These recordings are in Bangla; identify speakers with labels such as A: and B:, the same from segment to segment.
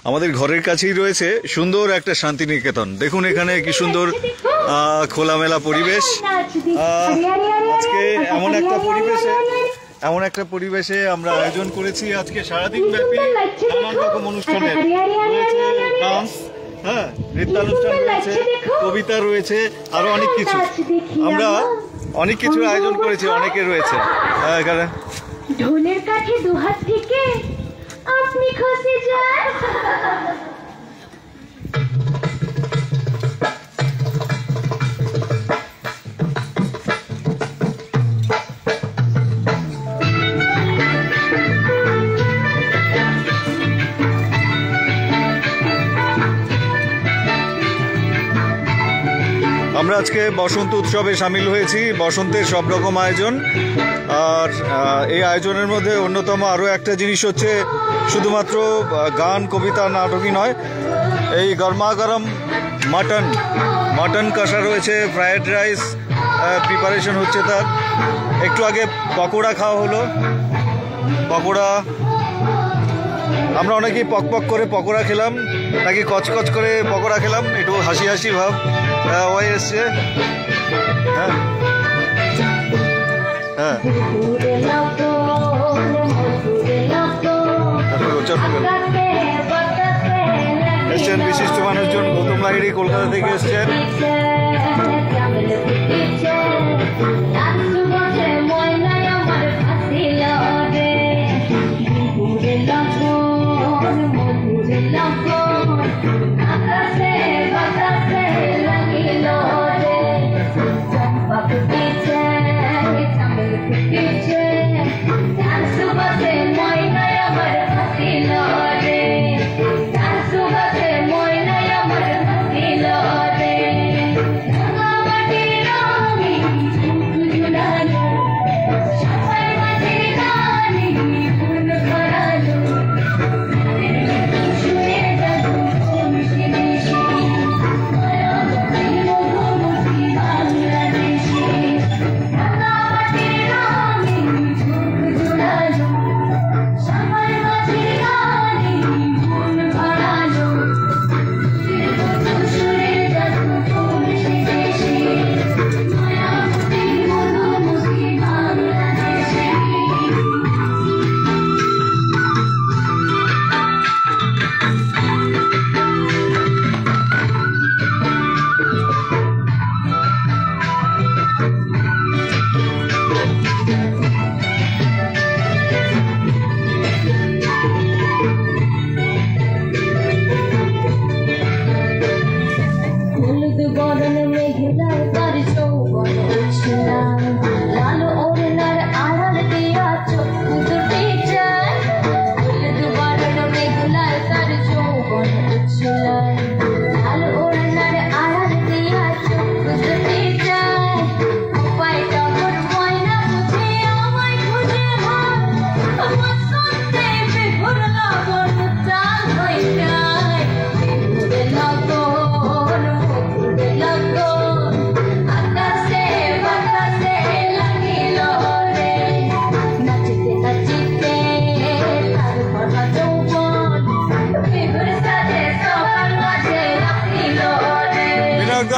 A: আমাদের ঘরের কাছেই রয়েছে সুন্দর একটা শান্তিনিকেতন। দেখুন এখানে কি সুন্দর খোলামেলা পরিবেশ। আজকে এমন একটা পরিবেশে আমরা আয়োজন করেছি আজকে সারাদিন ব্যাপী নানান রকম অনুষ্ঠানের রয়েছে, ডান্স, হ্যাঁ, নৃত্যানুষ্ঠান রয়েছে, কবিতা রয়েছে, আরো অনেক কিছু। আমরা অনেক কিছুর আয়োজন করেছি, অনেকে রয়েছে এখানে।
B: ঢোলের কাঠে দুহাত থেকে আপনি খসে যান।
A: আমরা আজকে বসন্ত উৎসবে সামিল হয়েছি, বসন্তের সব রকম আয়োজন। আর এই আয়োজনের মধ্যে অন্যতম আরও একটা জিনিস হচ্ছে শুধুমাত্র গান, কবিতা, নাটকই নয়, এই গরমা গরম মাটন কষা রয়েছে, ফ্রায়েড রাইস প্রিপারেশন হচ্ছে তার। একটু আগে পকোড়া খাওয়া হলো, পকোড়া আমরা অনেকেই পক করে পকোড়া খেলাম, নাকি কচকচ করে পকোড়া খেলাম, একটু হাসি হাসি ভাব ওয়াই এসছে। হ্যাঁ হ্যাঁ, এসছেন বিশিষ্ট মানুষজন। গৌতম লাহিড়ী কলকাতা থেকে এসছেন।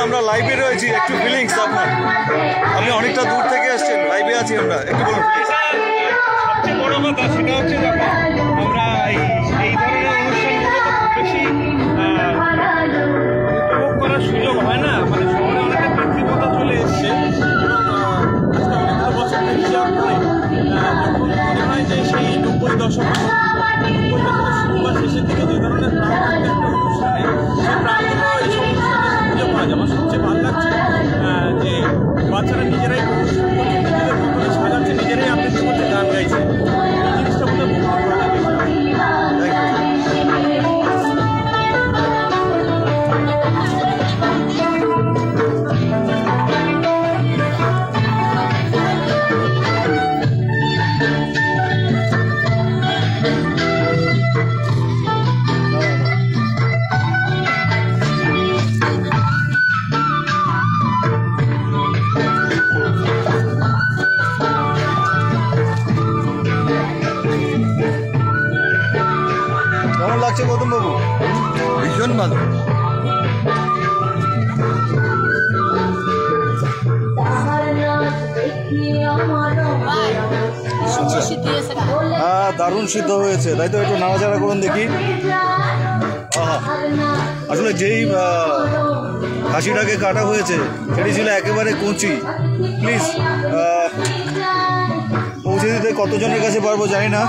A: আমরা লাইভে রয়েছি, একটু ফিলিংস আপনার? আপনি অনেকটা দূর থেকে এসেছেন, লাইভে আছি আমরা, একটু বলুন।
C: সবচেয়ে বড় কথা সেটা হচ্ছে যখন আমরা এই ধরনের অনুষ্ঠানগুলো খুব বেশি উপভোগ করার সুযোগ হয় না, মানে শহরে অনেকটা কৃত্রিমতা চলে এসছে এবং আজকে অনেকগুলো বছর থেকে হিসাব করে যখন মনে হয় যে সেই 90 দশকের শুরু বা শেষের দিকে যে ধরনের প্রাণ একটা অনুষ্ঠানে, সেই প্রাণগুলো এই সব অনুষ্ঠানে খুঁজে পাওয়া যায়। আমার সবচেয়ে ভালো লাগছে যে বাচ্চারা নিজেরাই অনুষ্ঠান করছে, নিজেদের মতো সাজাচ্ছে, নিজেরাই আবৃত্তি করছে, গান গাইছে। এই জিনিসটা বোধহয় খুব ভালো লাগে।
A: ভীষণ ভালো। হ্যাঁ, দারুণ সিদ্ধ হয়েছে, তাই তো? একটু নাড়াচাড়া করুন দেখি। আহা, আসলে যেই খাসিটাকে কাটা হয়েছে সেটি ছিল একেবারে কচি। প্লিজ পৌঁছে দিতে কতজনের কাছে পারবো জানি না।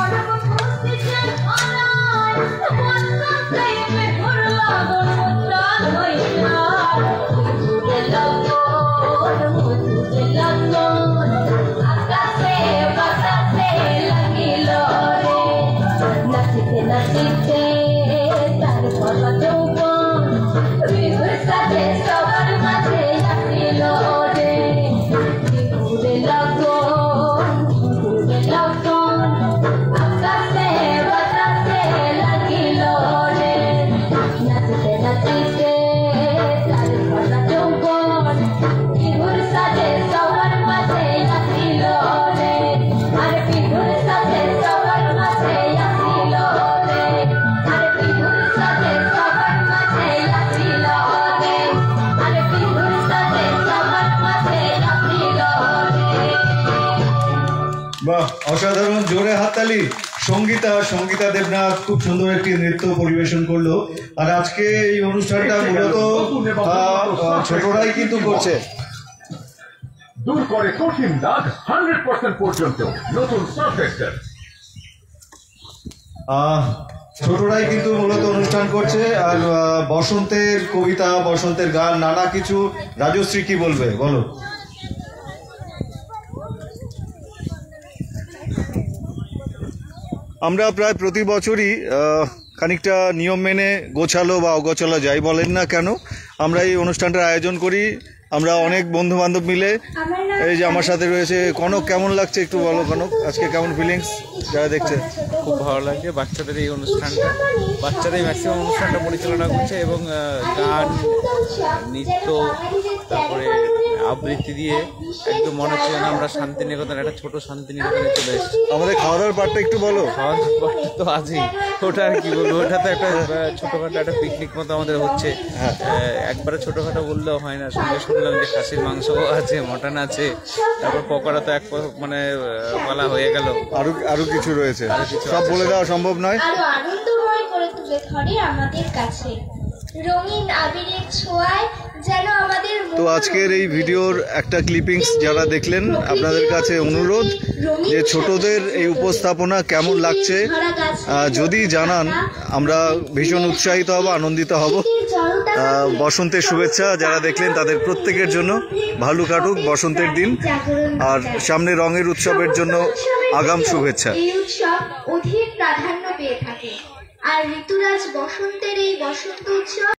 A: বাহ, অসাধারণ, জোরে হাততালি। সঙ্গীতা দেবনাথ খুব সুন্দর একটি নৃত্য পরিবেশন করলো। আর আজকে এই অনুষ্ঠানটা মূলত ছোটরাই কিন্তু করছে।
D: দূর করে কঠিন দাগ 100% পর্যন্ত নতুন সার্ফ এক্সেল।
A: ছোটরাই কিন্তু মূলত অনুষ্ঠান করছে। আর বসন্তের কবিতা, বসন্তের গান, নানা কিছু। রাজশ্রী কি বলবে, বলো। আমরা প্রায় প্রতি বছরই খানিকটা নিয়ম মেনে, গোছালো বা অগোছালো যাই বলেন না কেন, আমরা এই অনুষ্ঠানটার আয়োজন করি। আমরা অনেক বন্ধু বান্ধব মিলে। এই যে আমার সাথে রয়েছে কনক। কেমন লাগছে একটু বলো কনক, আজকে কেমন ফিলিংস যারা দেখছে?
E: খুব ভালো লাগছে বাচ্চাদের এই অনুষ্ঠানটা। বাচ্চারাই ম্যাক্সিমাম অনুষ্ঠানটা পরিচালনা করছে এবং গান, নৃত্য, তারপরে আবৃত্তি দিয়ে একদম মনে হচ্ছে যেন আমরা শান্তিনিকেতন, একটা ছোট শান্তিনিকেতনে চলে এসেছি।
A: আমাদের খাওয়া দাওয়ার পার্টটা একটু বলো।
E: খাওয়া দাওয়া তো আছেই, ওটা আর কি বলবো, ওটা তো একটা ছোটোখাটো একটা পিকনিক মতো আমাদের হচ্ছে। একবারে ছোটোখাটো বললেও হয় না। সঙ্গে শুনলাম যে খাসির মাংসও আছে, মটন আছে, তারপর পকোড়া তো এক মানে বলা হয়ে গেল,
A: আরো কিছু রয়েছে, সব বলে দেওয়া সম্ভব নয়।
B: আরো আনন্দময় করে তুলে ধরে আমাদের কাছে রঙিন আবিরের ছোঁয়ায় যেন আমাদের।
A: তো আজকের এই ভিডিওর একটা ক্লিপিংস যারা দেখলেন, আপনাদের কাছে অনুরোধ যে ছোটদের এই উপস্থাপনা কেমন লাগছে যদি জানান, আমরা ভীষণ উৎসাহিত হব, আনন্দিত হব। বসন্তের শুভেচ্ছা যারা দেখলেন তাদের প্রত্যেকের জন্য। ভালো কাটুক বসন্তের দিন, আর সামনে রঙের উৎসবের জন্য আগাম শুভেচ্ছা।
B: এই উৎসব অধিক প্রাধান্য পেয়ে থাকে, আর ঋতুরাজ বসন্তের এই বসন্ত উৎসব